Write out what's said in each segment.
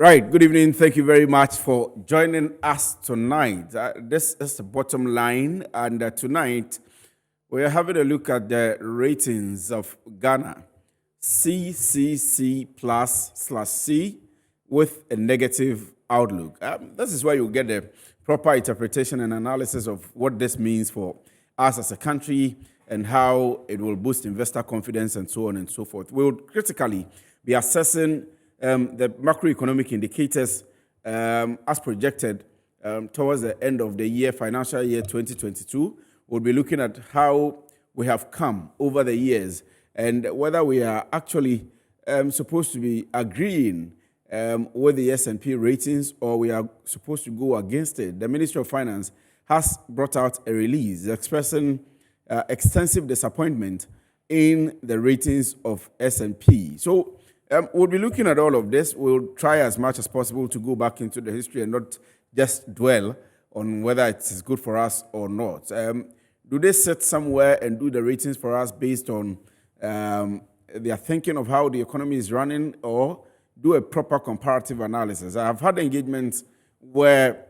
Right. Good evening. Thank you very much for joining us tonight. This is the bottom line, and tonight we are having a look at the ratings of Ghana, CCC plus/C with a negative outlook. This is where you get the proper interpretation and analysis of what this means for us as a country and how it will boost investor confidence and so on and so forth. We will critically be assessing the macroeconomic indicators as projected towards the end of the year, financial year 2022. We'll be looking at how we have come over the years and whether we are actually supposed to be agreeing with the S&P ratings or we are supposed to go against it. The Ministry of Finance has brought out a release expressing extensive disappointment in the ratings of S&P. So we'll be looking at all of this. We'll try as much as possible to go back into the history and not just dwell on whether it is good for us or not. Do they sit somewhere and do the ratings for us based on their thinking of how the economy is running, or do a proper comparative analysis? I have had engagements where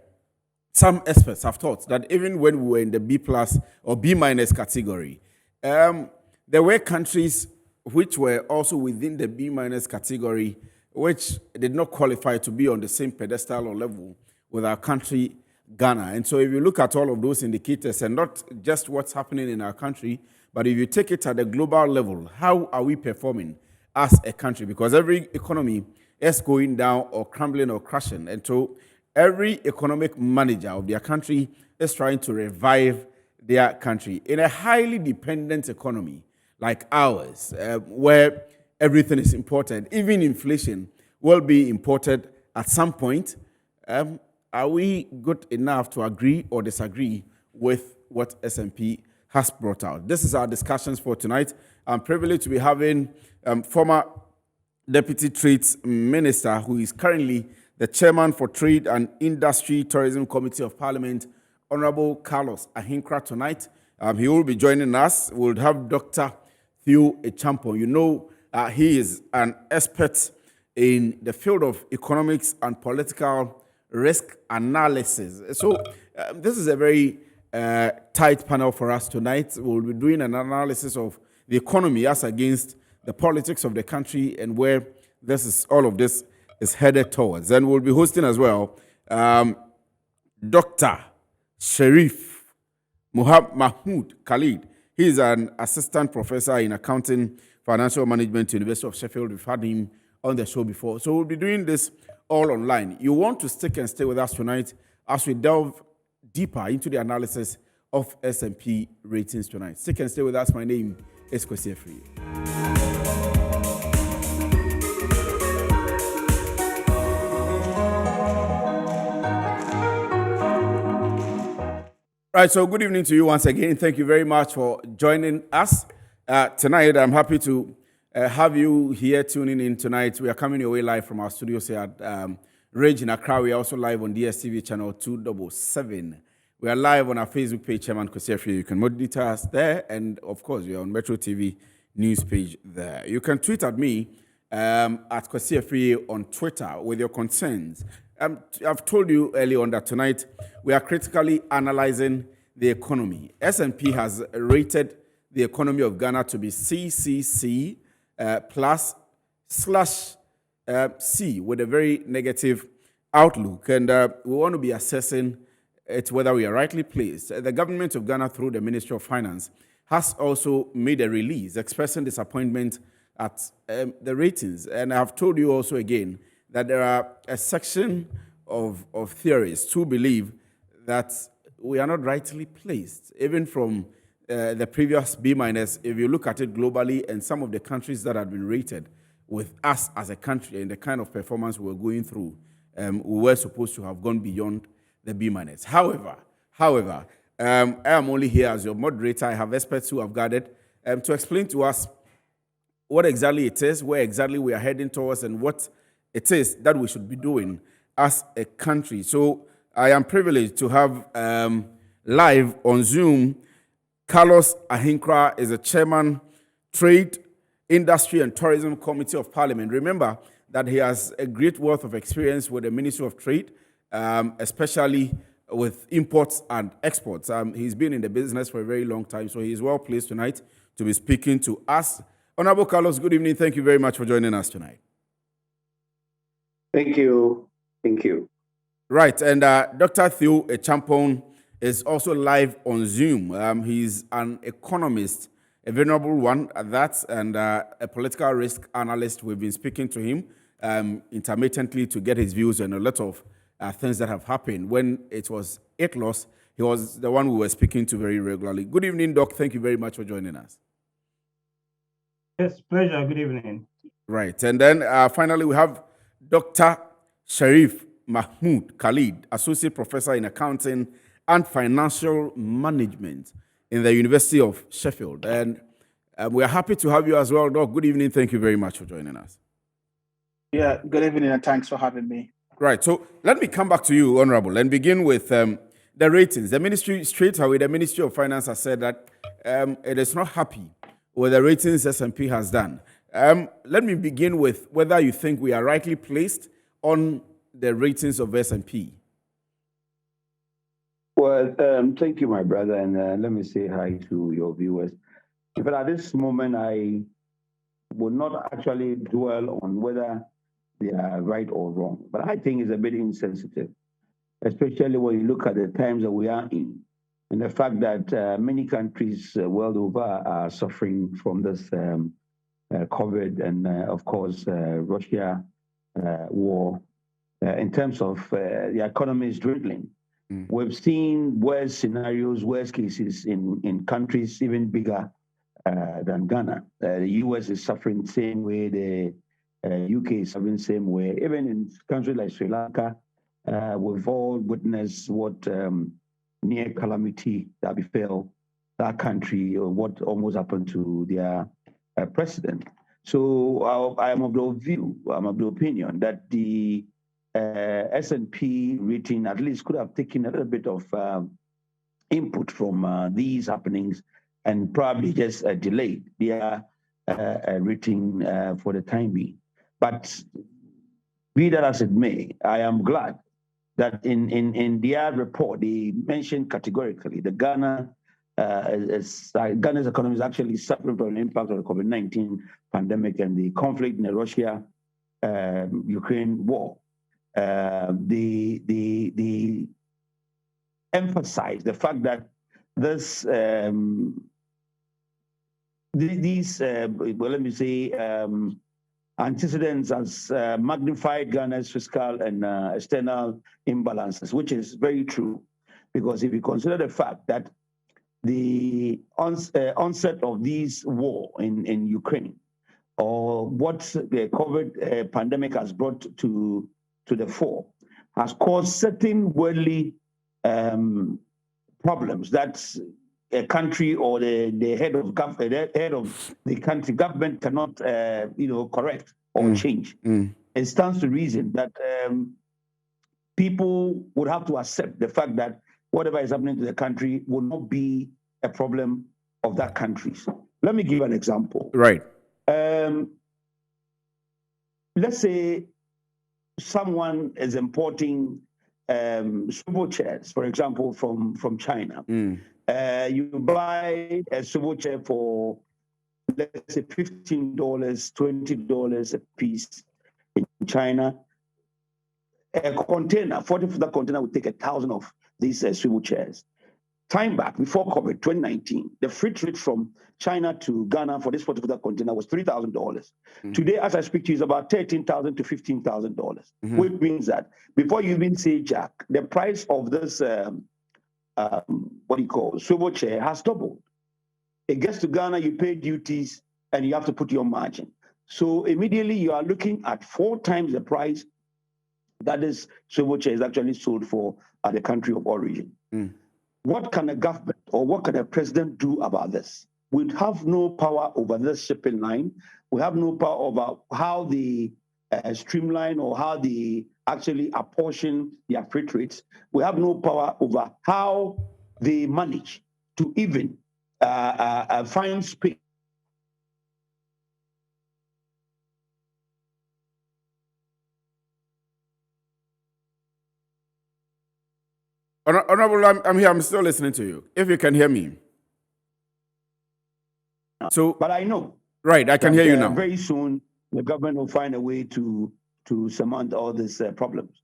some experts have thought that even when we were in the B plus or B minus category, there were countries which were also within the B minus category, which did not qualify to be on the same pedestal or level with our country, Ghana. And so if you look at all of those indicators, and not just what's happening in our country, but if you take it at the global level, how are we performing as a country? Because every economy is going down or crumbling or crashing. And so every economic manager of their country is trying to revive their country. In a highly dependent economy like ours, where everything is imported, even inflation will be imported at some point, are we good enough to agree or disagree with what S&P has brought out? This is our discussions for tonight. I'm privileged to be having former Deputy Trade Minister, who is currently the Chairman for Trade and Industry Tourism Committee of Parliament, Honorable Carlos Ahinkra, tonight. He will be joining us. We'll have Dr. Theo Champion. You know, he is an expert in the field of economics and political risk analysis. So this is a very tight panel for us tonight. We'll be doing an analysis of the economy as against the politics of the country and where all of this is headed towards. And we'll be hosting as well Dr. Sharif Mahmood Khalid. He is an assistant professor in accounting, financial management, University of Sheffield. We've had him on the show before. So we'll be doing this all online. You want to stick and stay with us tonight as we delve deeper into the analysis of S&P ratings tonight. Stick and stay with us. My name is Kwesi Afriyie. Right, so good evening to you once again. Thank you very much for joining us tonight. I'm happy to have you here tuning in tonight. We are coming your way live from our studios here at Rage in Accra. We are also live on DSTV channel 277. We are live on our Facebook page, Chairman Kwesi Afriyie. You can monitor us there, and of course, we are on Metro TV news page there. You can tweet at me at Kwesi Afriyie on Twitter with your concerns. I've told you earlier on that tonight we are critically analyzing the economy. S&P has rated the economy of Ghana to be CCC plus/C with a very negative outlook. And we want to be assessing it whether we are rightly placed. The government of Ghana, through the Ministry of Finance, has also made a release expressing disappointment at the ratings. And I have told you also again that there are a section of theorists who believe that we are not rightly placed. Even from the previous B minus, if you look at it globally and some of the countries that have been rated with us as a country and the kind of performance we're going through, we were supposed to have gone beyond the B minus. However, I am only here as your moderator. I have experts who have gathered to explain to us what exactly it is, where exactly we are heading towards, and what it is that we should be doing as a country. So I am privileged to have live on Zoom Carlos Ahinkra is the Chairman, Trade, Industry and Tourism Committee of Parliament. Remember that he has a great wealth of experience with the Ministry of Trade, especially with imports and exports. He's been in the business for a very long time, so he is well placed tonight to be speaking to us. Honorable Carlos, good evening. Thank you very much for joining us tonight. Thank you. Thank you. Right, and Dr. Theo Champion is also live on Zoom. He's an economist, a venerable one at that, and a political risk analyst. We've been speaking to him intermittently to get his views on a lot of things that have happened. When it was loss, he was the one we were speaking to very regularly. Good evening, Doc. Thank you very much for joining us. Yes, pleasure. Good evening. Right, and then finally we have Dr. Sharif Mahmoud Khalid, Associate Professor in Accounting and Financial Management in the University of Sheffield. And we are happy to have you as well, Doc. Good evening. Thank you very much for joining us. Yeah, good evening and thanks for having me. Right, so let me come back to you, Honorable, and begin with the ratings. The ministry, straight away, the Ministry of Finance has said that it is not happy with the ratings S&P has done. Let me begin with whether you think we are rightly placed on the ratings of S&P. Well, thank you, my brother, and let me say hi to your viewers. But at this moment, I will not actually dwell on whether they are right or wrong, but I think it's a bit insensitive, especially when you look at the times that we are in, and the fact that many countries world over are suffering from this COVID and, of course, Russia war. In terms of the economy is dwindling. We've seen worse scenarios, worse cases in countries even bigger than Ghana. The US is suffering the same way, the UK is suffering the same way. Even in countries like Sri Lanka, we've all witnessed what near calamity that befell that country, or what almost happened to their president. So I am of the opinion that the S&P rating at least could have taken a little bit of input from these happenings and probably just delayed their rating for the time being. But be that as it may, I am glad that in their report, they mentioned categorically that Ghana's economy is actually suffering from the impact of the COVID-19 pandemic and the conflict in the Russia-Ukraine war. They emphasize the fact that this these antecedents has magnified Ghana's fiscal and external imbalances, which is very true, because if you consider the fact that the onset of this war in Ukraine, or what the COVID pandemic has brought to the fore, has caused certain worldly problems that a country or the head of the country government cannot correct or change. It stands to reason that people would have to accept the fact that whatever is happening to the country will not be a problem of that country. Let me give an example. Right. Let's say someone is importing swivel chairs, for example, from China. You buy a swivel chair for, let's say, $15, $20 a piece in China. A container, 40-footer container, would take 1,000 of these swivel chairs. Time back, before COVID, 2019, the freight rate from China to Ghana for this 40-footer container was $3,000. Today, as I speak to you, is about $13,000 to $15,000, which means that before you even say jack, the price of this swivel chair has doubled. It gets to Ghana, you pay duties, and you have to put your margin. So immediately you are looking at 4 times the price that this swivel chair is actually sold for at the country of origin. What can a government or what can a president do about this? We have no power over this shipping line. We have no power over how they streamline or how they actually apportion their freight rates. We have no power over how they manage to even find space Honorable, I'm here. I'm still listening to you. If you can hear me. So, But I know right, I can that hear you now. very soon the government will find a way to surmount all these problems.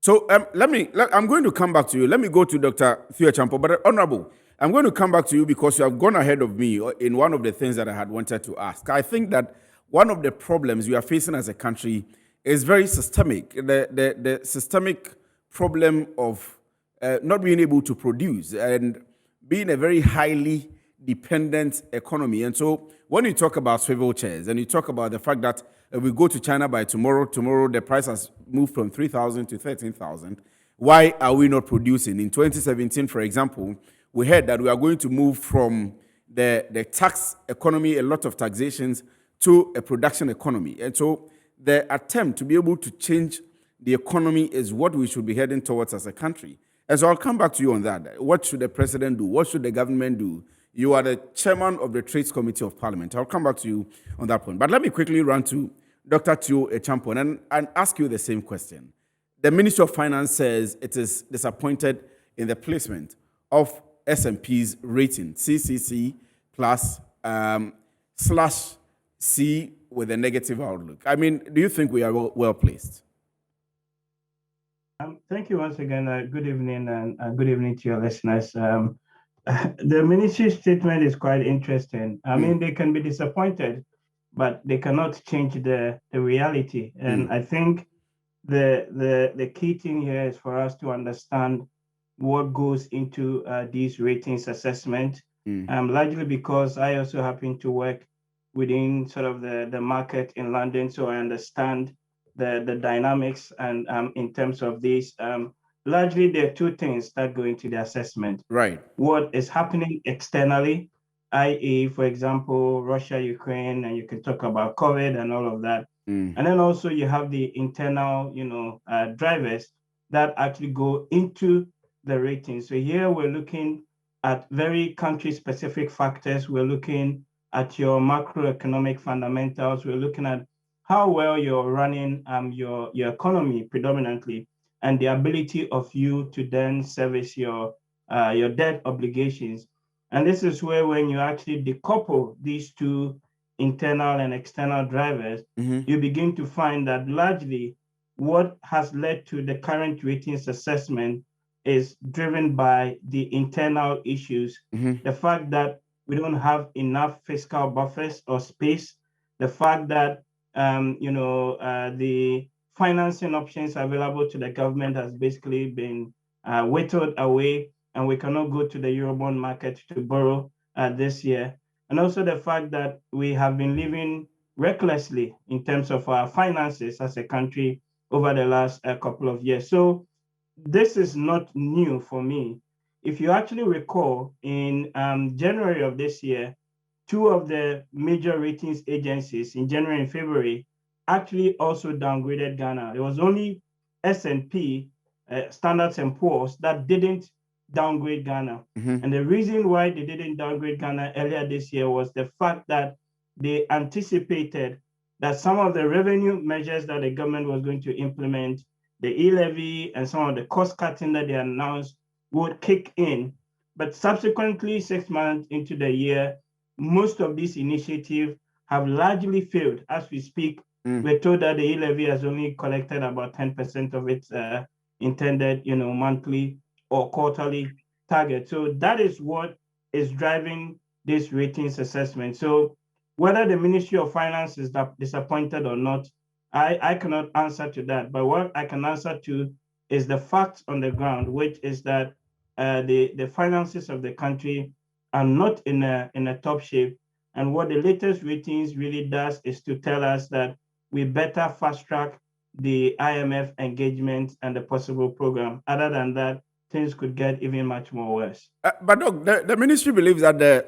So I'm going to come back to you. Let me go to Dr. Theo Champion. But Honorable, I'm going to come back to you because you have gone ahead of me in one of the things that I had wanted to ask. I think that one of the problems we are facing as a country is very systemic. The systemic problem of not being able to produce and being a very highly dependent economy. And so when you talk about swivel chairs and you talk about the fact that we go to China by tomorrow the price has moved from 3,000 to 13,000, why are we not producing? In 2017, for example, we heard that we are going to move from the tax economy, a lot of taxations, to a production economy. And so the attempt to be able to change the economy is what we should be heading towards as a country. And so I'll come back to you on that. What should the president do? What should the government do? You are the chairman of the Trades Committee of Parliament. I'll come back to you on that point. But let me quickly run to Dr. Theo Champion and ask you the same question. The Ministry of Finance says it is disappointed in the placement of S&P's rating, CCC plus /C with a negative outlook. I mean, do you think we are well placed? Thank you once again. Good evening and good evening to your listeners. The ministry statement is quite interesting. I mean, they can be disappointed, but they cannot change the reality. And I think the key thing here is for us to understand what goes into these ratings assessment, largely because I also happen to work within sort of the market in London, so I understand the dynamics and in terms of this. Largely, there are two things that go into the assessment. Right. What is happening externally, i.e., for example, Russia, Ukraine, and you can talk about COVID and all of that. And then also you have the internal, drivers that actually go into the rating. So here we're looking at very country-specific factors. We're looking at your macroeconomic fundamentals. We're looking at how well you're running your economy predominantly, and the ability of you to then service your debt obligations. And this is where when you actually decouple these two internal and external drivers, you begin to find that largely what has led to the current ratings assessment is driven by the internal issues. The fact that we don't have enough fiscal buffers or space, the fact that the financing options available to the government has basically been whittled away, and we cannot go to the Eurobond market to borrow this year. And also the fact that we have been living recklessly in terms of our finances as a country over the last couple of years. So this is not new for me. If you actually recall, in January of this year, two of the major ratings agencies in January and February actually also downgraded Ghana. It was only S&P, Standards and Poor's, that didn't downgrade Ghana. And the reason why they didn't downgrade Ghana earlier this year was the fact that they anticipated that some of the revenue measures that the government was going to implement, the e-levy and some of the cost cutting that they announced, would kick in. But subsequently, 6 months into the year, most of these initiatives have largely failed. As we speak, we're told that the e-levy has only collected about 10% of its intended, monthly or quarterly target. So that is what is driving this ratings assessment. So whether the Ministry of Finance is disappointed or not, I cannot answer to that. But what I can answer to is the facts on the ground, which is that the finances of the country are not in a top shape. And what the latest ratings really does is to tell us that we better fast track the IMF engagement and the possible program. Other than that, things could get even much more worse. But look, the ministry believes that the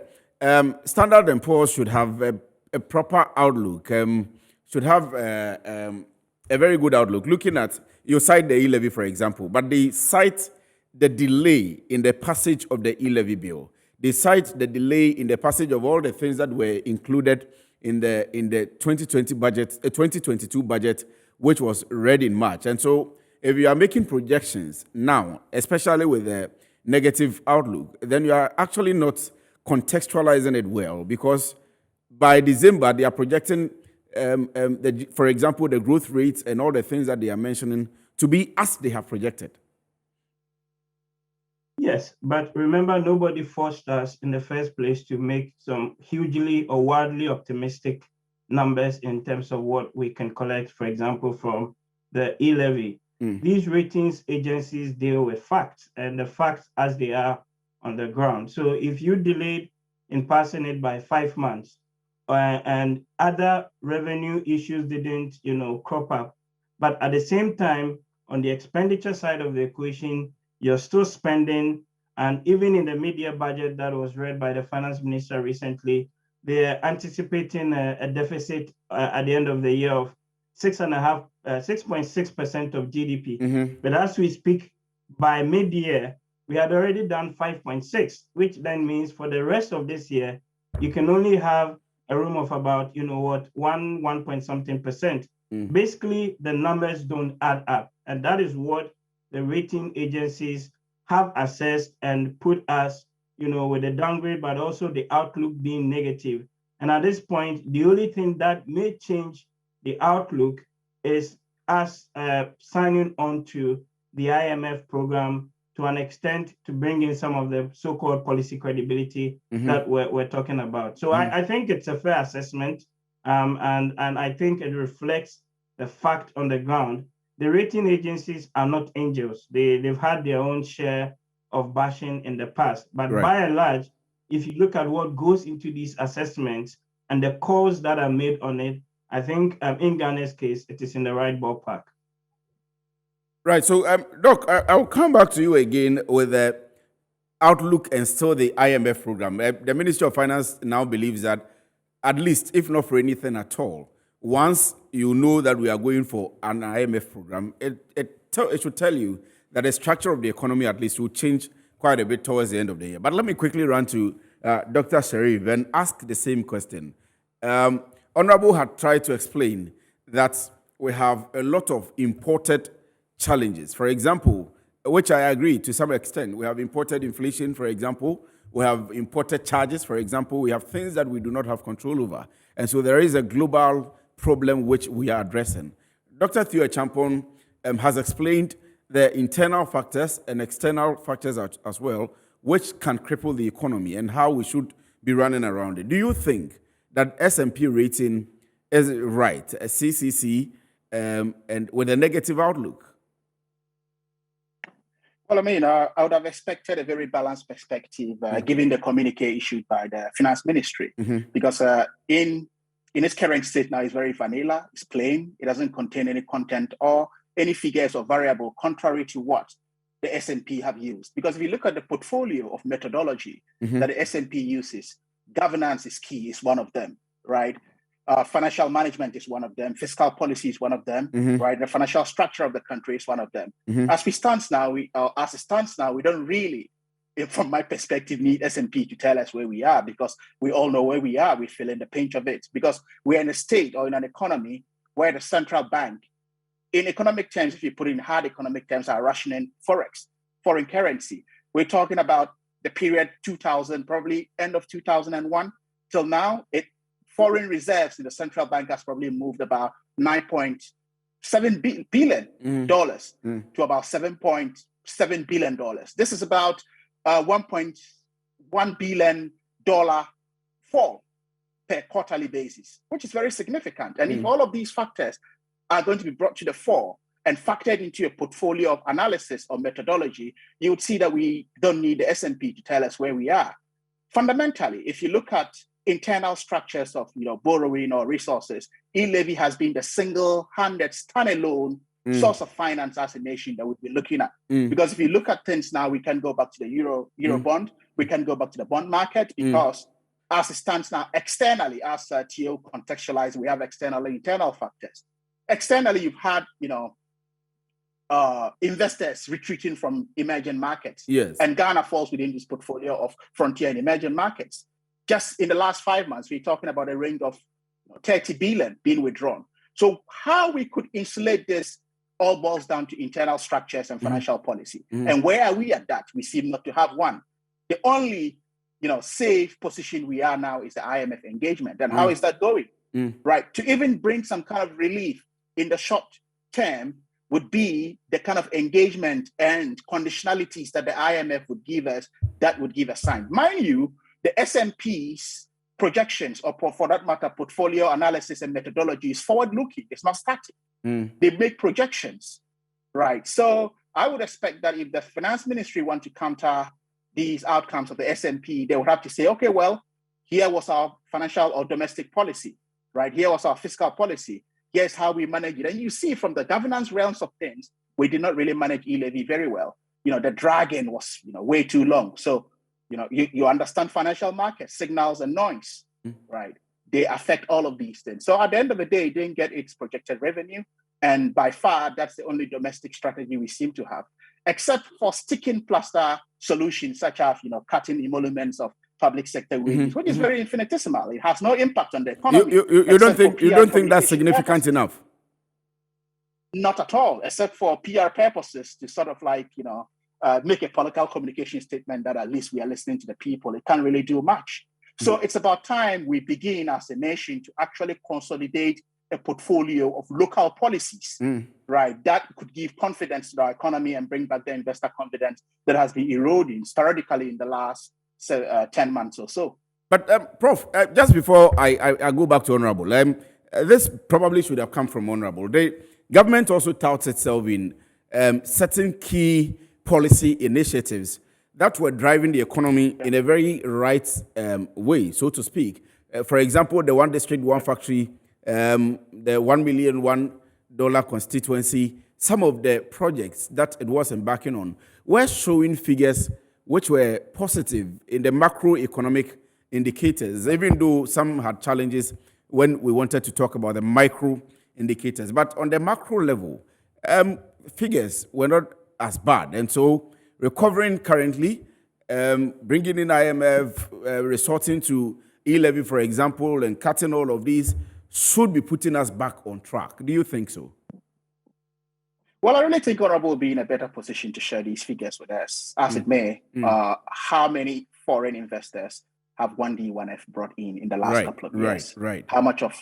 Standard & Poor's should have a proper outlook, should have a very good outlook. Looking at, you cite the e-levy, for example, but they cite the delay in the passage of the e-levy bill. They cite the delay in the passage of all the things that were included in the 2020 budget, 2022 budget, which was read in March. And so if you are making projections now, especially with a negative outlook, then you are actually not contextualizing it well, because by December they are projecting, for example, the growth rates and all the things that they are mentioning to be as they have projected. Yes, but remember, nobody forced us in the first place to make some hugely or wildly optimistic numbers in terms of what we can collect, for example, from the e-levy. These ratings agencies deal with facts, and the facts as they are on the ground. So if you delayed in passing it by 5 months, and other revenue issues didn't, crop up, but at the same time, on the expenditure side of the equation, you're still spending, and even in the mid-year budget that was read by the finance minister recently, they're anticipating a deficit at the end of the year of 6.6% of GDP. But as we speak, by mid-year, we had already done 5.6, which then means for the rest of this year, you can only have a room of about, 1 point something percent. Basically, the numbers don't add up. And that is what the rating agencies have assessed and put us, with a downgrade, but also the outlook being negative. And at this point, the only thing that may change the outlook is us signing on to the IMF program to an extent to bring in some of the so-called policy credibility that we're talking about. So I think it's a fair assessment, and I think it reflects the fact on the ground. The rating agencies are not angels. They've had their own share of bashing in the past. But by and large, if you look at what goes into these assessments and the calls that are made on it, I think in Ghana's case, it is in the right ballpark. Right. So, Doc, I'll come back to you again with the outlook and still the IMF program. The Ministry of Finance now believes that, at least, if not for anything at all, once you know that we are going for an IMF program, it should tell you that the structure of the economy at least will change quite a bit towards the end of the year. But let me quickly run to Dr. Sharif and ask the same question. Honorable had tried to explain that we have a lot of imported challenges. For example, which I agree to some extent, we have imported inflation, for example. We have imported charges, for example. We have things that we do not have control over. And so there is a global problem which we are addressing. Dr. Theo Champion has explained the internal factors and external factors as well, which can cripple the economy and how we should be running around it. Do you think that S&P rating is right, a CCC, and with a negative outlook? Well, I mean, I would have expected a very balanced perspective, given the communique issued by the finance ministry, because in its current state now, it's very vanilla, it's plain, it doesn't contain any content or any figures or variable contrary to what the S&P have used. Because if you look at the portfolio of methodology that the S&P uses, governance is key, is one of them, right? Financial management is one of them. Fiscal policy is one of them, right? The financial structure of the country is one of them. As it stands now, we don't really, from my perspective, need S&P to tell us where we are, because we all know where we are. We feel in the pinch of it, because we're in a state or in an economy where the central bank, in economic terms, if you put in hard economic terms, are rationing forex, foreign currency. We're talking about the period 2000, probably end of 2001 till now. Foreign reserves in the central bank has probably moved about $9.7 billion to about $7.7 billion. This is about $1.1 billion fall per quarterly basis, which is very significant. And if all of these factors are going to be brought to the fore and factored into a portfolio of analysis or methodology, you would see that we don't need the S&P to tell us where we are. Fundamentally, if you look at internal structures of borrowing or resources, e-levy has been the single-handed, standalone source of finance as a nation that we'll be looking at. Because if you look at things now, we can go back to the euro bond, we can go back to the bond market, because as it stands now, externally, as Theo contextualized, we have external and internal factors. Externally, you've had investors retreating from emerging markets. Yes. And Ghana falls within this portfolio of frontier and emerging markets. Just in the last 5 months, we're talking about a range of 30 billion being withdrawn. So how we could insulate this all boils down to internal structures and financial policy. And where are we at that? We seem not to have one. The only, safe position we are now is the IMF engagement. And how is that going? Right? To even bring some kind of relief in the short term would be the kind of engagement and conditionalities that the IMF would give us that would give a sign. Mind you, the S&P's projections, or for that matter, portfolio analysis and methodology is forward-looking. It's not static. They make projections, right? So I would expect that if the finance ministry want to counter these outcomes of the S&P, they would have to say, okay, well, here was our financial or domestic policy, right? Here was our fiscal policy. Here's how we manage it. And you see from the governance realms of things, we did not really manage e-levy very well. The dragging was, way too long. So, you understand financial markets, signals and noise, right? They affect all of these things. So at the end of the day, it didn't get its projected revenue. And by far, that's the only domestic strategy we seem to have, except for sticking plaster solutions, such as, cutting emoluments of public sector wages, which is very infinitesimal. It has no impact on the economy. You don't think that's significant enough? Not at all, except for PR purposes to sort of make a political communication statement that at least we are listening to the people. It can't really do much. So it's about time we begin as a nation to actually consolidate a portfolio of local policies, right? That could give confidence to our economy and bring back the investor confidence that has been eroding sporadically in the last 10 months or so. But Prof, just before I go back to Honorable, this probably should have come from Honorable. The government also touts itself in certain key policy initiatives that were driving the economy in a very right way, so to speak. For example, the one district, one factory, the $1 million constituency, some of the projects that it was embarking on were showing figures which were positive in the macroeconomic indicators, even though some had challenges when we wanted to talk about the micro indicators. But on the macro level, figures were not as bad. And so recovering currently, bringing in IMF, resorting to e-levy, for example, and cutting all of these should be putting us back on track. Do you think so? Well, I really think Honorable will be in a better position to share these figures with us, as it may. How many foreign investors have 1D1F brought in the last couple of years? Right. How much of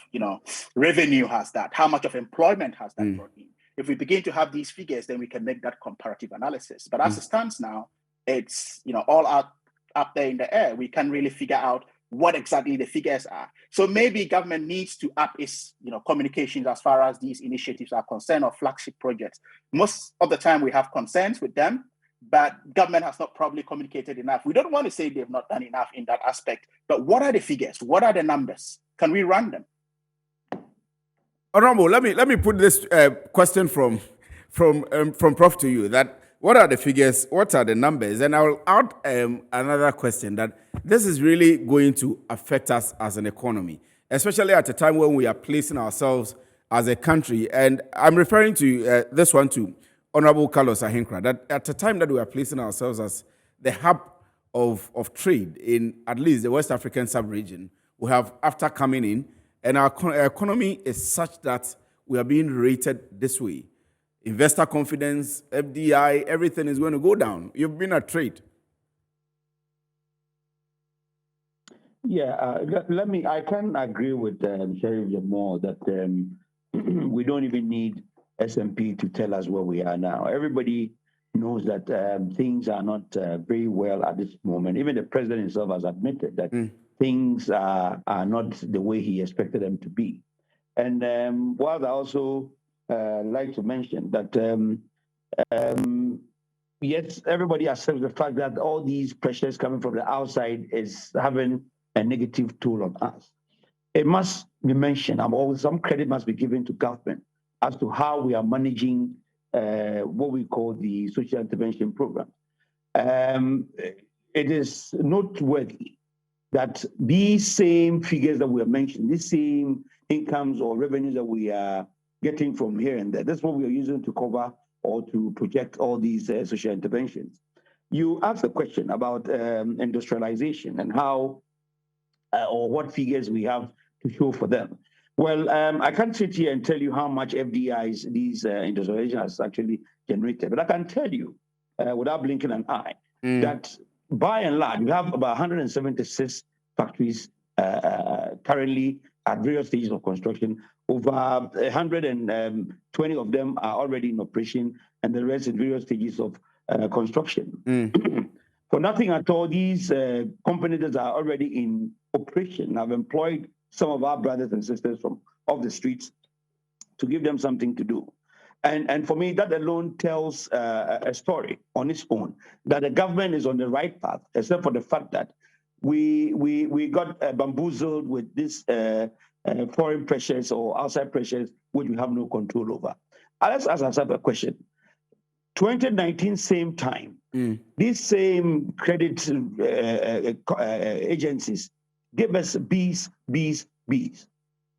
revenue has that? How much of employment has that brought in? If we begin to have these figures, then we can make that comparative analysis. But as it stands now, it's all out up there in the air. We can't really figure out what exactly the figures are. So maybe government needs to up its communications as far as these initiatives are concerned, or flagship projects. Most of the time we have concerns with them, but government has not probably communicated enough. We don't want to say they've not done enough in that aspect, but what are the figures? What are the numbers? Can we run them? Honorable, let me put this question from Prof to you. That what are the figures? What are the numbers? And I'll add another question, that this is really going to affect us as an economy, especially at a time when we are placing ourselves as a country. And I'm referring to this one to Honorable Carlos Ahinkra, that at a time that we are placing ourselves as the hub of trade in at least the West African sub-region, we have AFTA coming in, and our economy is such that we are being rated this way. Investor confidence, FDI, everything is going to go down. You've been at trade. Yeah, I can agree with Sheriff Jamal that we don't even need S&P to tell us where we are now. Everybody knows that things are not very well at this moment. Even the president himself has admitted that things are not the way he expected them to be. And while I also like to mention that, yes, everybody accepts the fact that all these pressures coming from the outside is having a negative toll on us. It must be mentioned, some credit must be given to government as to how we are managing what we call the social intervention program. It is noteworthy that these same figures that we have mentioned, these same incomes or revenues that we are getting from here and there, that's what we are using to cover or to project all these social interventions. You asked a question about industrialization and how or what figures we have to show for them. Well, I can't sit here and tell you how much FDIs these industrializations has actually generated, but I can tell you, without blinking an eye, that by and large, we have about 176 factories currently at various stages of construction. Over 120 of them are already in operation, and the rest in various stages of construction. For nothing at all, these companies that are already in operation have employed some of our brothers and sisters from off the streets to give them something to do. And for me, that alone tells a story on its own, that the government is on the right path, except for the fact that we got bamboozled with these foreign pressures or outside pressures, which we have no control over. Let's ask ourselves a question. 2019, same time, these same credit agencies gave us B's.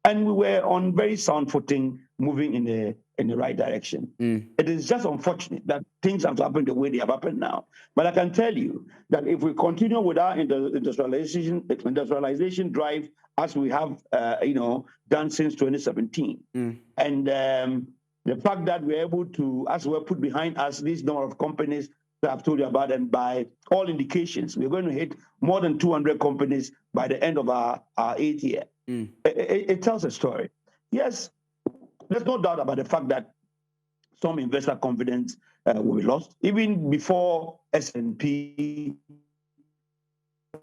And we were on very sound footing, moving in the right direction. It is just unfortunate that things have happened the way they have happened now. But I can tell you that if we continue with our industrialization drive as we have, done since 2017, and the fact that we're able to, as we're put behind us, this number of companies that I've told you about, and by all indications, we're going to hit more than 200 companies by the end of our 8th year. It tells a story. Yes, there's no doubt about the fact that some investor confidence will be lost. Even before S&P,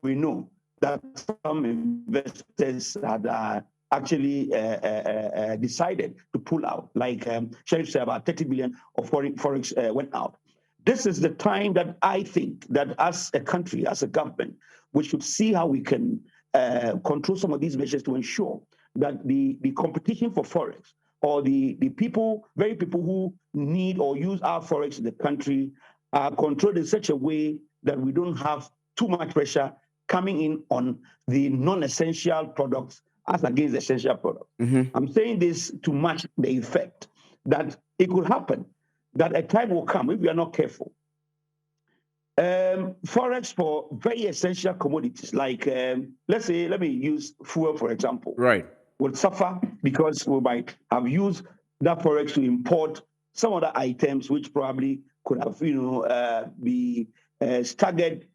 we know that some investors had actually decided to pull out. Like Sheriff said, about 30 billion of forex went out. This is the time that I think that as a country, as a government, we should see how we can control some of these measures to ensure that the competition for forex, or the people who need or use our forex in the country, are controlled in such a way that we don't have too much pressure coming in on the non-essential products as against the essential products. I'm saying this to match the effect that it could happen, that a time will come, if we are not careful, forex for very essential commodities, like let me use fuel, for example, Right. will suffer because we might have used that forex to import some other items which probably could have, be staggered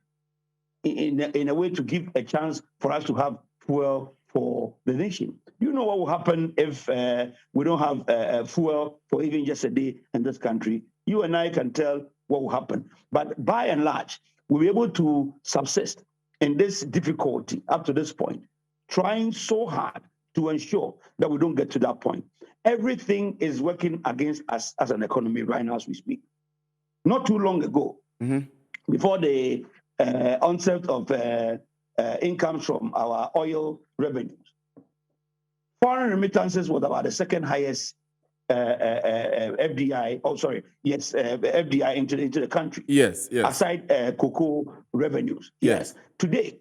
in a way to give a chance for us to have fuel for the nation. You know what will happen if we don't have fuel for even just a day in this country? You and I can tell what will happen. But by and large, we'll be able to subsist in this difficulty up to this point, trying so hard to ensure that we don't get to that point. Everything is working against us as an economy right now as we speak. Not too long ago, before the onset of incomes from our oil revenues, foreign remittances was about the second highest FDI into the country. Yes. Aside cocoa revenues. Yes. Today,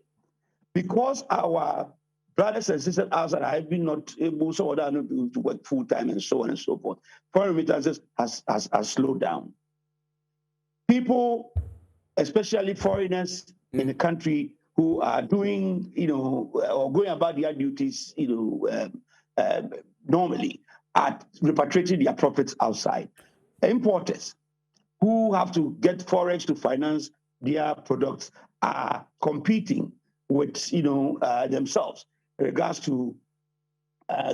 because our brothers and sisters outside have been not able, some of them are not able to work full time and so on and so forth, foreign remittances has slowed down. People, especially foreigners in the country, who are doing, or going about their duties, normally, are repatriating their profits outside. Importers who have to get forex to finance their products are competing with, themselves in regards to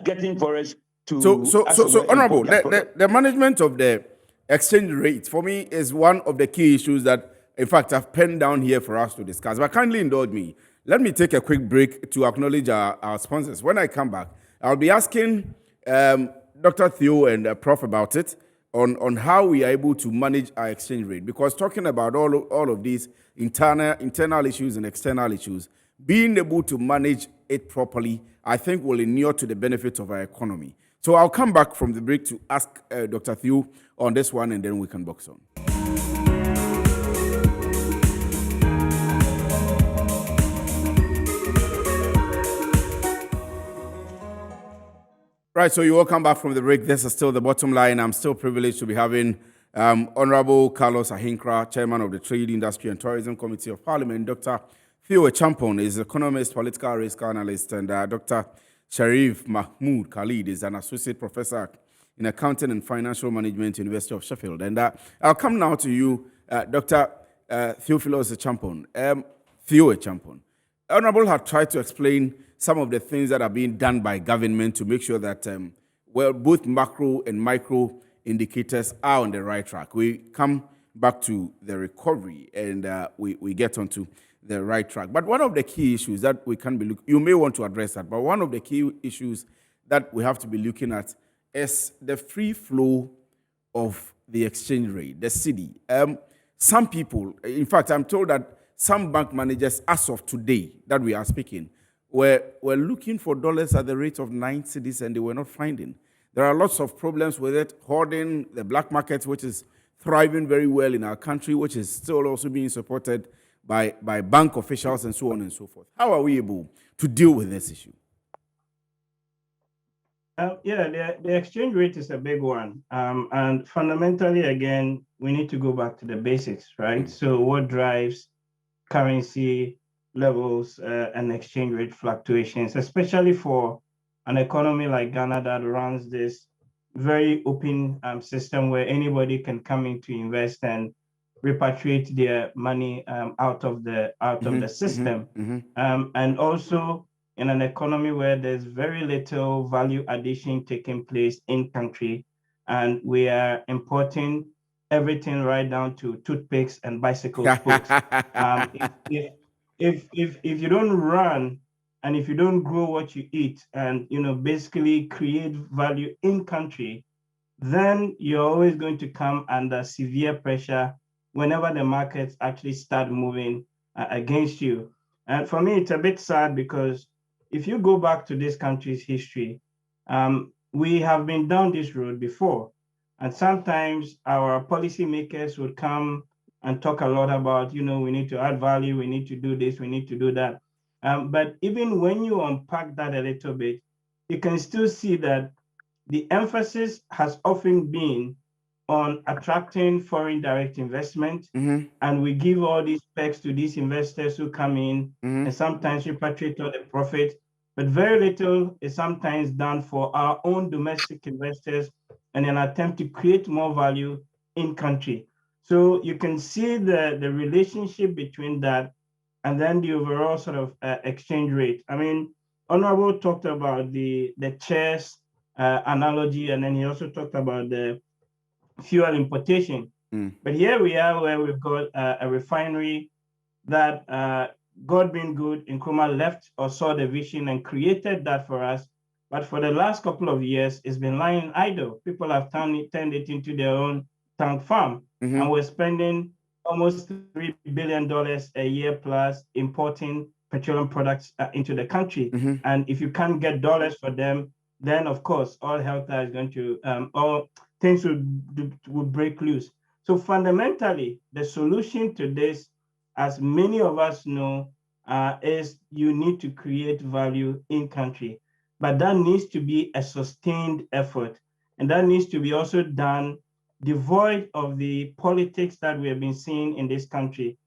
getting forex to. So Honorable, the management of the exchange rate for me is one of the key issues that, in fact, I've penned down here for us to discuss. But kindly indulge me. Let me take a quick break to acknowledge our sponsors. When I come back, I'll be asking Dr. Theo and Prof about it, on how we are able to manage our exchange rate. Because talking about all of these internal issues and external issues, being able to manage it properly, I think will inure to the benefit of our economy. So I'll come back from the break to ask Dr. Theo on this one, and then we can box on. Right, so you're welcome back from the break. This is still the bottom line. I'm still privileged to be having Honorable Carlos Ahinkra, Chairman of the Trade, Industry and Tourism Committee of Parliament. Dr. Theo Champion is economist, political risk analyst, and Dr. Sharif Mahmood Khalid is an associate professor in accounting and financial management, University of Sheffield. And I'll come now to you, Dr. Theophilus Champion. Theo Champion. Honorable had tried to explain some of the things that are being done by government to make sure that both macro and micro indicators are on the right track. We come back to the recovery and we get onto the right track. But one of the key issues that we can be looking, you may want to address that, but one of the key issues that we have to be looking at is the free flow of the exchange rate, the cedi. Some people, in fact, I'm told that some bank managers, as of today that we are speaking, were looking for dollars at the rate of 9 cedis and they were not finding. There are lots of problems with it, hoarding, the black market, which is thriving very well in our country, which is still also being supported by bank officials and so on and so forth. How are we able to deal with this issue? The exchange rate is a big one. And fundamentally, again, we need to go back to the basics, right? So what drives currency levels and exchange rate fluctuations, especially for an economy like Ghana that runs this very open system where anybody can come in to invest and repatriate their money out of the system. And also in an economy where there's very little value addition taking place in country, and we are importing everything right down to toothpicks and bicycle spokes. If you don't run and if you don't grow what you eat and basically create value in country, then you're always going to come under severe pressure whenever the markets actually start moving against you. And for me, it's a bit sad because if you go back to this country's history, we have been down this road before. And sometimes our policymakers would come and talk a lot about, we need to add value, we need to do this, we need to do that. But even when you unpack that a little bit, you can still see that the emphasis has often been on attracting foreign direct investment. And we give all these perks to these investors who come in and sometimes repatriate all the profit, but very little is sometimes done for our own domestic investors in an attempt to create more value in country. So you can see the relationship between that and then the overall sort of exchange rate. I mean, Honorable talked about the chess analogy, and then he also talked about the fuel importation. But here we are where we've got a refinery that God being good, Nkrumah left or saw the vision and created that for us. But for the last couple of years, it's been lying idle. People have turned it into their own tank farm. And we're spending almost $3 billion a year plus importing petroleum products into the country. And if you can't get dollars for them, then of course, all health is going to, all things will break loose. So fundamentally, the solution to this, as many of us know, is you need to create value in country. But that needs to be a sustained effort. And that needs to be also done devoid of the politics that we have been seeing in this country.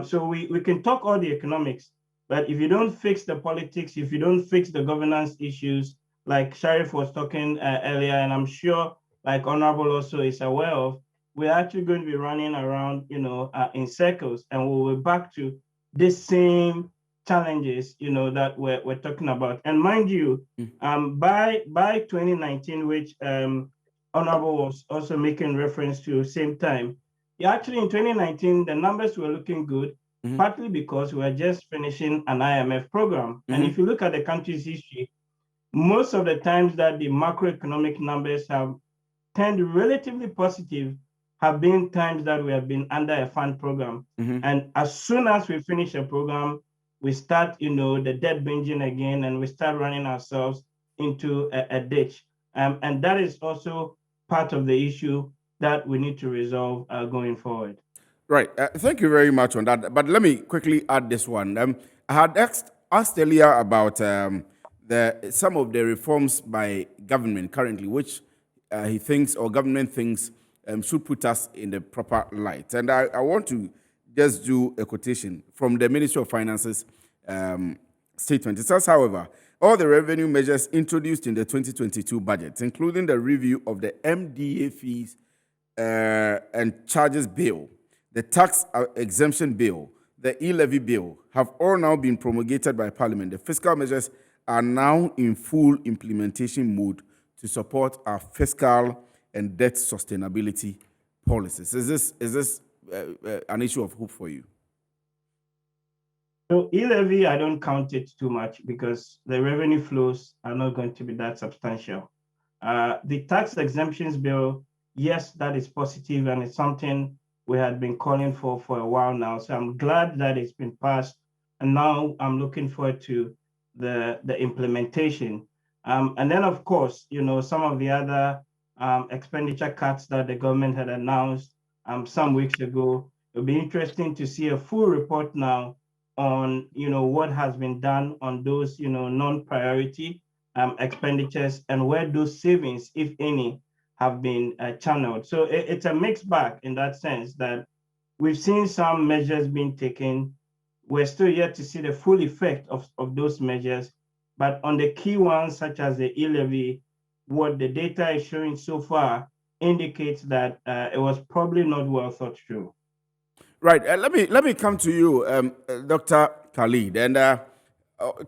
So we can talk all the economics, but if you don't fix the politics, if you don't fix the governance issues, like Sharif was talking earlier, and I'm sure like Honorable also is aware of, we're actually going to be running around, in circles, and we'll be back to the same challenges, that we're talking about. And mind you, by 2019, which Honorable was also making reference to same time, actually in 2019, the numbers were looking good, partly because we were just finishing an IMF program. And if you look at the country's history, most of the times that the macroeconomic numbers have turned relatively positive have been times that we have been under a fund program. And as soon as we finish a program, we start, the debt binging again, and we start running ourselves into a ditch. And that is also part of the issue that we need to resolve going forward. Right. Thank you very much on that. But let me quickly add this one. I had asked earlier about some of the reforms by government currently, which he thinks or government thinks should put us in the proper light. And I want to just do a quotation from the Ministry of Finance's statement. It says, however, all the revenue measures introduced in the 2022 budget, including the review of the MDA fees and charges bill, the tax exemption bill, the e-levy bill, have all now been promulgated by Parliament. The fiscal measures are now in full implementation mode to support our fiscal and debt sustainability policies. Is this an issue of hope for you? So e-levy, I don't count it too much because the revenue flows are not going to be that substantial. The tax exemptions bill, yes, that is positive, and it's something we had been calling for a while now. So I'm glad that it's been passed, and now I'm looking forward to the implementation. And then, of course, some of the other expenditure cuts that the government had announced some weeks ago. It'll be interesting to see a full report now on what has been done on those non-priority expenditures and where those savings, if any, have been channeled. So it's a mixed bag in that sense that we've seen some measures being taken. We're still yet to see the full effect of those measures, but on the key ones such as the e-levy, what the data is showing so far indicates that it was probably not well thought through. Right. Let me come to you, Dr. Khalid. And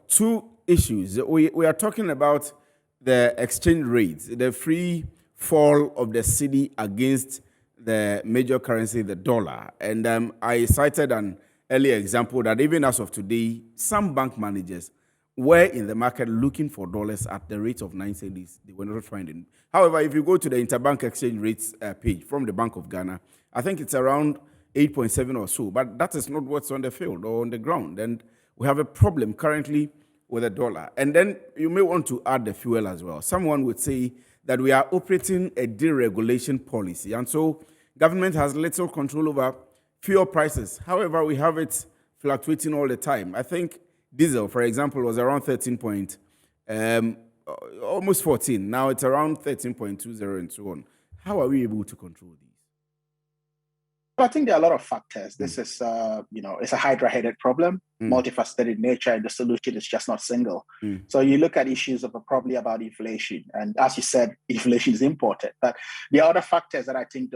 two issues. We are talking about the exchange rates, the free fall of the cedi against the major currency, the dollar. And I cited an earlier example that even as of today, some bank managers were in the market looking for dollars at the rate of 9 cedis. They were not finding. However, if you go to the interbank exchange rates page from the Bank of Ghana, I think it's around 8.7 or so, but that is not what's on the field or on the ground. And we have a problem currently with the dollar. And then you may want to add the fuel as well. Someone would say that we are operating a deregulation policy. And so government has little control over fuel prices. However, we have it fluctuating all the time. I think diesel, for example, was around 13 almost 14. Now it's around 13.20 and so on. How are we able to control these? I think there are a lot of factors. This is, it's a hydra-headed problem, multifaceted in nature, and the solution is just not single. So you look at issues of probably about inflation, and as you said, inflation is important. But there are other factors that I think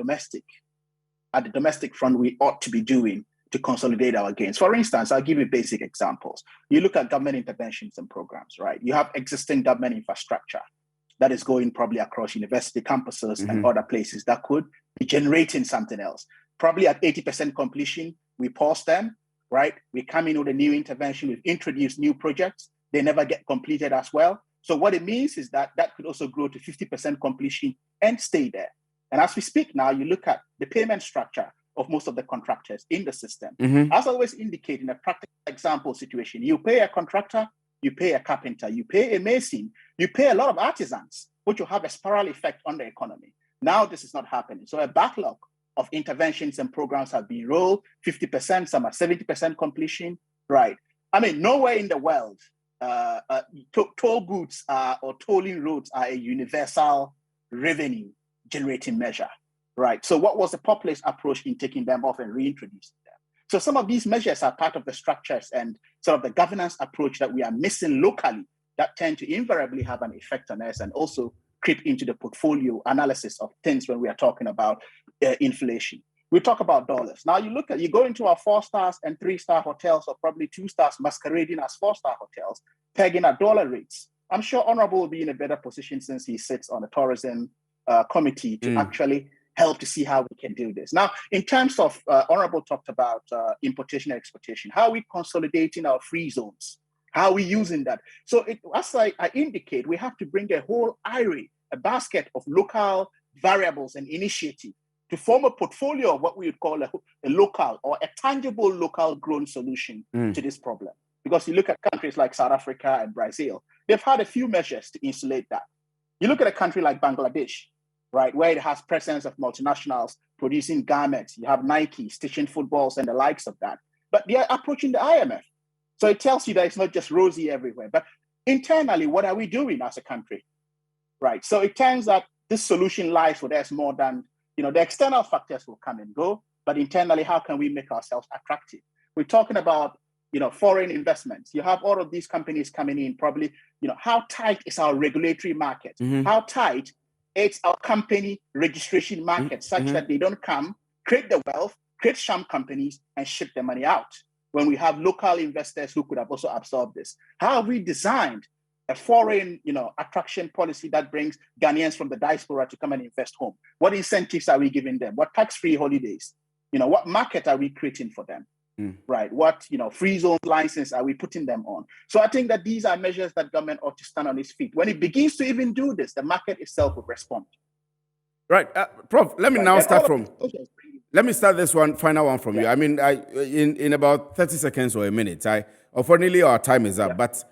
at the domestic front, we ought to be doing to consolidate our gains. For instance, I'll give you basic examples. You look at government interventions and programs, right? You have existing government infrastructure that is going probably across university campuses and other places that could be generating something else. Probably at 80% completion, we pause them, right? We come in with a new intervention, we've introduced new projects, they never get completed as well. So what it means is that could also grow to 50% completion and stay there. And as we speak now, you look at the payment structure of most of the contractors in the system. As I always indicate in a practical example situation, you pay a contractor, you pay a carpenter, you pay a mason, you pay a lot of artisans, which will have a spiral effect on the economy. Now this is not happening. So a backlog of interventions and programs have been rolled, 50%, some are 70% completion, right? I mean, nowhere in the world, toll booths or tolling roads are a universal revenue generating measure, right? So what was the populist approach in taking them off and reintroducing them? So some of these measures are part of the structures and sort of the governance approach that we are missing locally that tend to invariably have an effect on us and also creep into the portfolio analysis of things when we are talking about inflation. We talk about dollars. Now you go into our 4-star and 3-star hotels, or probably 2 stars masquerading as 4-star hotels, pegging at dollar rates. I'm sure Honorable will be in a better position since he sits on the tourism committee to actually help to see how we can do this. Now, in terms of, Honorable talked about importation and exportation, how are we consolidating our free zones? How are we using that? So as I indicate, we have to bring a whole array, a basket of local variables and initiatives to form a portfolio of what we would call a local or a tangible local grown solution to this problem. Because you look at countries like South Africa and Brazil, they've had a few measures to insulate that. You look at a country like Bangladesh, right, where it has presence of multinationals producing garments. You have Nike stitching footballs and the likes of that. But they are approaching the IMF. So it tells you that it's not just rosy everywhere. But internally, what are we doing as a country? Right. So it turns out this solution lies with us more than, the external factors will come and go. But internally, how can we make ourselves attractive? We're talking about foreign investments. You have all of these companies coming in, probably, how tight is our regulatory market? How tight is our company registration market, such that they don't come, create the wealth, create sham companies, and ship the money out, when we have local investors who could have also absorbed this? How have we designed a foreign, attraction policy that brings Ghanaians from the diaspora to come and invest home? What incentives are we giving them? What tax-free holidays? What market are we creating for them? Right? What, free zone license are we putting them on? So I think that these are measures that government ought to stand on its feet. When it begins to even do this, the market itself will respond. Right. Prof, let me now start from... Let me start this final one from you. I mean, in about 30 seconds or a minute, unfortunately, our time is up. But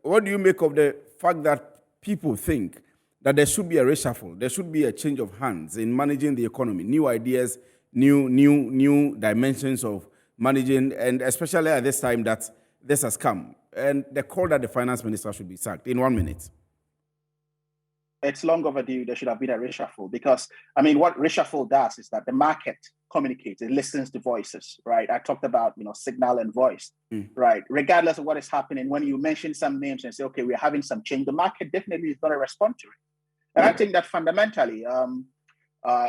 what do you make of the fact that people think that there should be a reshuffle, there should be a change of hands in managing the economy, new ideas, new dimensions of managing, and especially at this time that this has come, and the call that the finance minister should be sacked in 1 minute? It's long overdue. There should have been a reshuffle, because, what reshuffle does is that the market communicates, it listens to voices, right? I talked about, signal and voice, right? Regardless of what is happening, when you mention some names and say, okay, we're having some change, the market definitely is going to respond to it. And I think that fundamentally,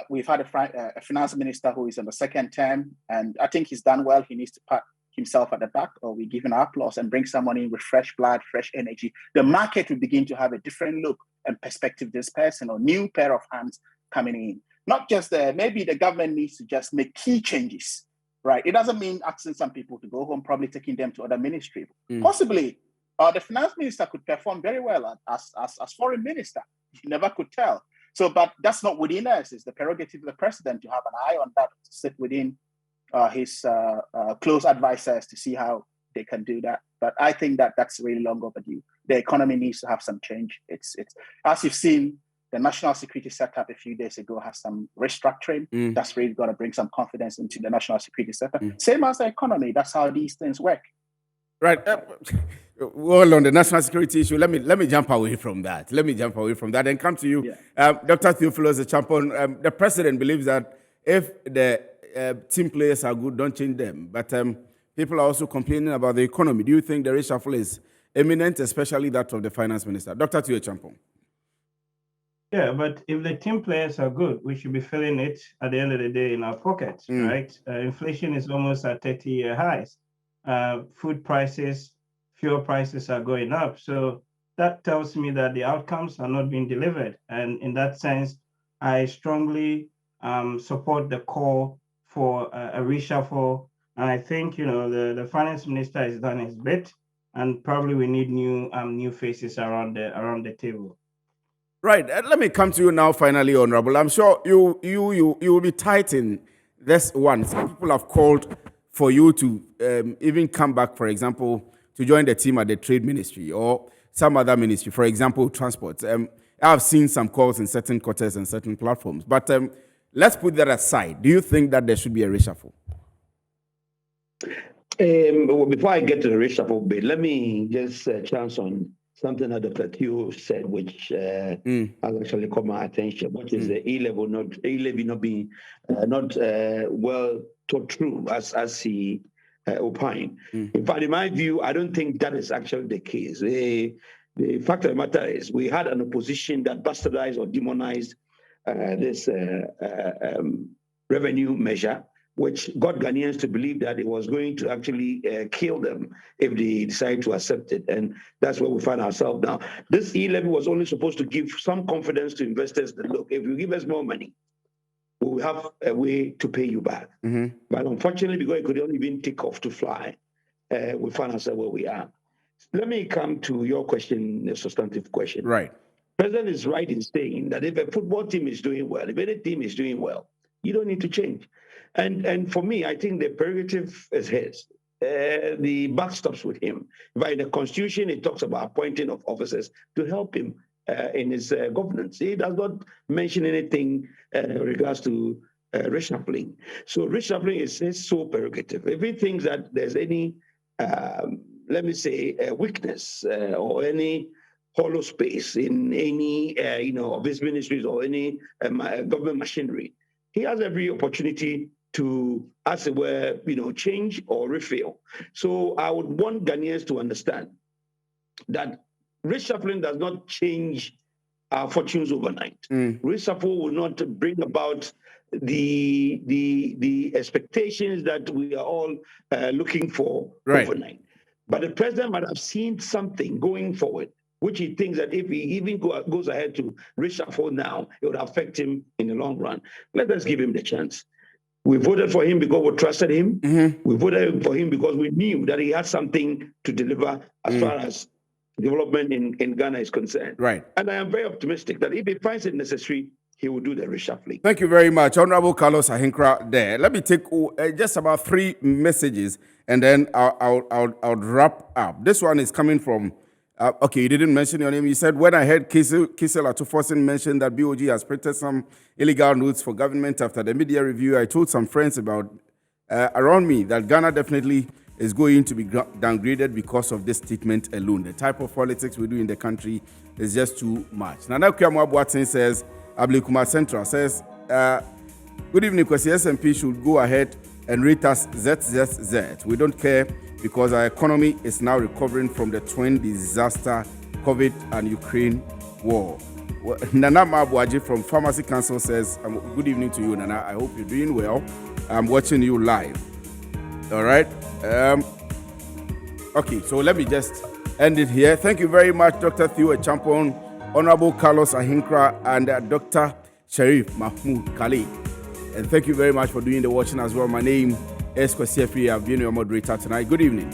we've had a finance minister who is on the second term, and I think he's done well. He needs to pat himself at the back, or we give him applause, and bring someone in with fresh blood, fresh energy. The market will begin to have a different look and perspective this person, or new pair of hands coming in. Not just maybe the government needs to just make key changes, right? It doesn't mean asking some people to go home, probably taking them to other ministries. Possibly, the finance minister could perform very well as foreign minister. You never could tell. So, but that's not within us. It's the prerogative of the president to have an eye on that, to sit within his close advisors to see how they can do that. But I think that that's really long overdue. The economy needs to have some change. It's as you've seen, the national security setup a few days ago has some restructuring. That's really going to bring some confidence into the national security setup. Same as the economy. That's how these things work. Right. Well, on the national security issue, let me jump away from that. And come to you, Dr. Theo Champion. The president believes that if the team players are good, don't change them. But people are also complaining about the economy. Do you think the reshuffle is imminent, especially that of the finance minister? Dr. Theo Champion. Yeah, but if the team players are good, we should be feeling it at the end of the day in our pockets, right? Inflation is almost at 30-year highs. Food prices, fuel prices are going up. So that tells me that the outcomes are not being delivered. And in that sense, I strongly support the call for a reshuffle. And I think, the finance minister has done his bit, and probably we need new faces around the table. Right. Let me come to you now, finally, Honorable. I'm sure you will be tight in this one. Some people have called for you to even come back, for example, to join the team at the Trade Ministry or some other ministry, for example, transport. I've seen some calls in certain quarters and certain platforms. But let's put that aside. Do you think that there should be a reshuffle? Before I get to the reshuffle bit, let me just chance on something that Dr. Theo said, which has actually caught my attention, which is the A-levy not being well thought through as he opined. In fact, in my view, I don't think that is actually the case. The fact of the matter is we had an opposition that bastardized or demonized this revenue measure, which got Ghanaians to believe that it was going to actually kill them if they decide to accept it. And that's where we find ourselves now. This E-levy was only supposed to give some confidence to investors that, look, if you give us more money, we will have a way to pay you back. But unfortunately, because it could only even take off to fly, we find ourselves where we are. Let me come to your question, the substantive question. Right. President is right in saying that if a football team is doing well, if any team is doing well, you don't need to change. And for me, I think the prerogative is his. The buck stops with him. By the Constitution, it talks about appointing of officers to help him in his governance. He does not mention anything in regards to reshuffling. So reshuffling is his sole prerogative. If he thinks that there's any, let me say, weakness or any hollow space in any, of his ministries or any government machinery, he has every opportunity to, as it were, change or refill. So I would want Ghanaians to understand that reshuffling does not change our fortunes overnight. Reshuffle will not bring about the expectations that we are all looking for overnight. But the president might have seen something going forward, which he thinks that if he even goes ahead to reshuffle now, it would affect him in the long run. Let us give him the chance. We voted for him because we trusted him. We voted for him because we knew that he had something to deliver as far as development in Ghana is concerned. And I am very optimistic that if he finds it necessary, he will do the reshuffling. Thank you very much, Honorable Carlos Ahinkra there. Let me take just about 3 messages, and then I'll wrap up. This one is coming from, okay, you didn't mention your name. You said, when I heard Kisel Atufosin mention that BOG has printed some illegal notes for government after the media review, I told some friends about around me that Ghana definitely is going to be downgraded because of this statement alone. The type of politics we do in the country is just too much. Nana Kwame Boateng says, Ablikuma Central says, good evening, Kwesi. SMP should go ahead and rate us ZZZ. We don't care because our economy is now recovering from the twin disaster, COVID and Ukraine war. Nana Mabuaji from Pharmacy Council says, good evening to you, Nana. I hope you're doing well. I'm watching you live. All right. Okay, so let me just end it here. Thank you very much, Dr. Theo Champion, Honorable Carlos Ahinkra, and Dr. Sharif Mahmoud Khalid. And thank you very much for doing the watching as well. My name is Kwesi Afri. I've been your moderator tonight. Good evening.